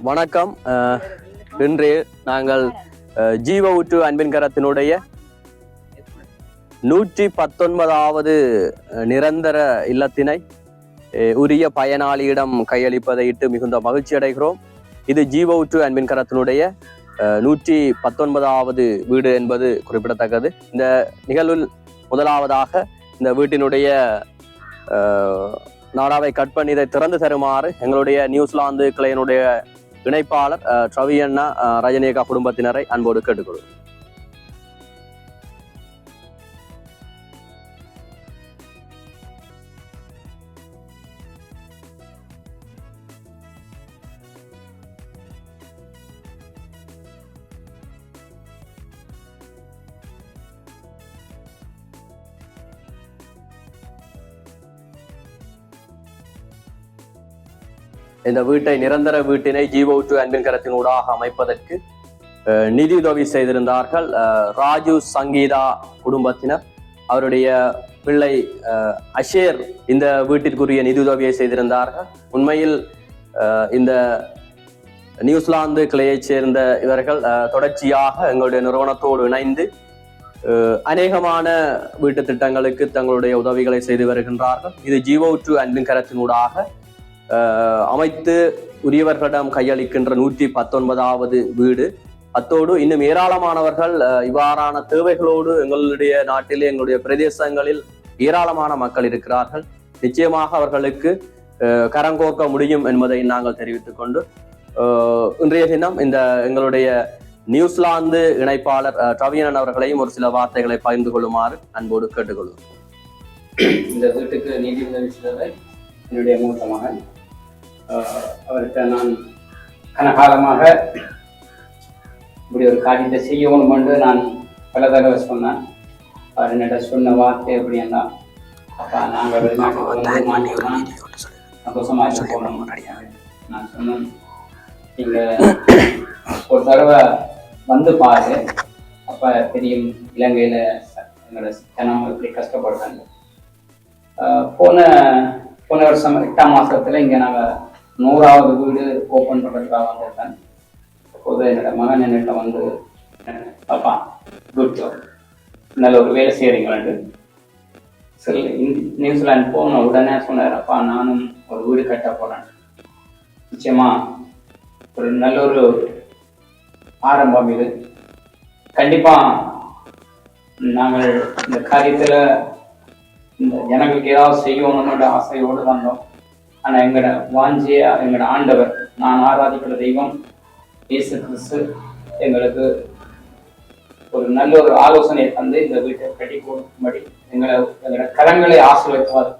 வணக்கம். இன்று நாங்கள் ஜீவ ஊற்று அன்பின் கரத்தினுடைய 119வது நிரந்தர இல்லத்தினை உரிய பயனாளியிடம் கையளிப்பதையிட்டு மிகுந்த மகிழ்ச்சி அடைகிறோம். இது ஜீவ ஊற்று அன்பின் கரத்தினுடைய 119வது வீடு என்பது குறிப்பிடத்தக்கது. இந்த நிகழ்வில் முதலாவதாக இந்த வீட்டினுடைய நாடாவை கட் பண்ணி இதை திறந்து தருமாறு எங்களுடைய நியூசிலாந்து கிளையினுடைய இணைப்பாளர் ட்ரவியண்ணா ரஜினிகா குடும்பத்தினரை அன்போடு கேட்டுக்கொள்வோம். இந்த வீட்டை நிரந்தர வீட்டினை ஜீவ ஊற்று அன்பின் கரத்தினூடாக அமைப்பதற்கு நிதி உதவி செய்திருந்தார்கள் ராஜு சங்கீதா குடும்பத்தினர். அவருடைய பிள்ளை அஷேர் இந்த வீட்டிற்குரிய நிதி உதவியை செய்திருந்தார்கள். உண்மையில் இந்த நியூசிலாந்து கிளையைச் சேர்ந்த இவர்கள் தொடர்ச்சியாக எங்களுடைய நிறுவனத்தோடு இணைந்து அநேகமான வீட்டு திட்டங்களுக்கு தங்களுடைய உதவிகளை செய்து வருகின்றார்கள். இது ஜீவ ஊற்று அன்பின் கரத்தினூடாக அமைத்து உரியவர்களிடம் கையளிக்கின்ற 119வது வீடு. அத்தோடு இன்னும் ஏராளமானவர்கள் இவ்வாறான தேவைகளோடு எங்களுடைய நாட்டிலே எங்களுடைய பிரதேசங்களில் ஏராளமான மக்கள் இருக்கிறார்கள். நிச்சயமாக அவர்களுக்கு கரங்கோர்க்க முடியும் என்பதை நாங்கள் தெரிவித்துக் கொண்டு இன்றைய தினம் இந்த எங்களுடைய நியூசிலாந்து இணைப்பாளர் ட்ரவியன் அவர்களையும் ஒரு சில வார்த்தைகளை பகிர்ந்து கொள்ளுமாறு அன்போடு கேட்டுக்கொள்வோம். இந்த வீட்டுக்கு நிதி உதவி செய்தவர் என்னுடைய மூத்த மகன். அவருக்கு நான் கனகாலமாக இப்படி ஒரு காரியத்தை செய்யணும் என்று நான் பல தடவை சொன்னேன். அவர் என்னிட சொன்ன வார்த்தை எப்படின்னா, அப்பா நாங்கள் சந்தோஷமாக போகணும். நான் சொன்னேன், நீங்கள் ஒரு தடவை வந்து பாரு, அப்போ தெரியும் இலங்கையில் என்னோட ஜனம் எப்படி கஷ்டப்படுறாங்க. போன வருஷம் 8ஆம் மாதத்தில் இங்கே நாங்கள் 100வது வீடு ஓப்பன் பண்ணுறதுக்காக வந்திருக்கேன். அப்போது என்னோட மகன் என்கிட்ட வந்து, அப்பா குட் ஜாப், நல்ல ஒரு வேலை செய்கிறீங்களாண்டு சரி நியூசிலாந்து போன உடனே சொன்னார், அப்பா நானும் ஒரு வீடு கட்ட போகிறேன். நிச்சயமாக ஒரு நல்ல ஒரு ஆரம்பம் இது. கண்டிப்பாக நாங்கள் இந்த காரியத்தில் இந்த ஜனங்களுக்கு ஏதாவது செய்யணும்னு ஆசையோடு வந்தோம். ஆனால் எங்களோட வாஞ்சியா எங்களோட ஆண்டவர், நான் ஆராதிக்கிற தெய்வம் இயேசு கிறிஸ்து எங்களுக்கு ஒரு நல்ல ஒரு ஆலோசனையை தந்து இந்த வீட்டை கட்டி கொடுக்கும்படி எங்களோட கரங்களை ஆசீர்வதிப்பார்.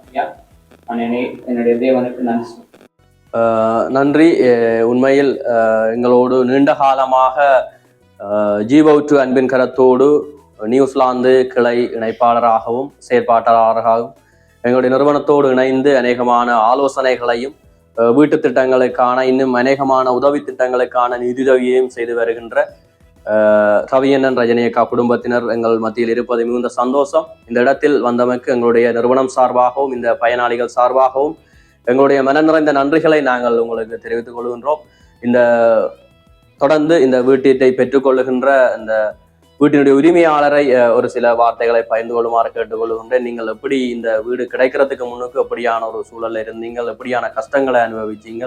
நான் என்னுடைய தேவனுக்கு நன்றி. உண்மையில் எங்களோடு நீண்ட காலமாக ஜீவ ஊற்று அன்பின் கரத்தோடு நியூசிலாந்து கிளை இணைப்பாளராகவும் செயற்பாட்டாளராகவும் எங்களுடைய நிறுவனத்தோடு இணைந்து அநேகமான ஆலோசனைகளையும் வீட்டு திட்டங்களுக்கான இன்னும் அநேகமான உதவி திட்டங்களுக்கான நிதியுதவியையும் செய்து வருகின்ற ரவியண்ணன் ரஜினிகா குடும்பத்தினர் எங்கள் மத்தியில் இருப்பது மிகுந்த சந்தோஷம். இந்த இடத்தில் வந்தமைக்கு எங்களுடைய நிறுவனம் சார்பாகவும் இந்த பயனாளிகள் சார்பாகவும் எங்களுடைய மன நிறைந்த நன்றிகளை நாங்கள் உங்களுக்கு தெரிவித்துக் கொள்கின்றோம். இந்த தொடர்ந்து இந்த வீட்டை பெற்றுக்கொள்ளுகின்ற இந்த வீட்டினுடைய உரிமையாளரை ஒரு சில வார்த்தைகளை பகிர்ந்து கொள்ளுமாறு கேட்டுக்கொள்கின்றேன். நீங்கள் எப்படி இந்த வீடு கிடைக்கிறதுக்கு முன்னுக்கு எப்படியான ஒரு சூழல்ல இருந்தீங்கள், எப்படியான கஷ்டங்களை அனுபவிச்சீங்க?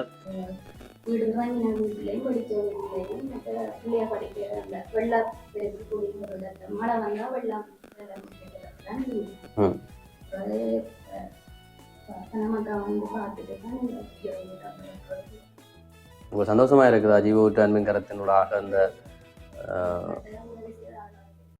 உங்களுக்கு சந்தோஷமா இருக்குதா ஜீவ ஊற்று அன்பின் கரத்தினூடாக இந்த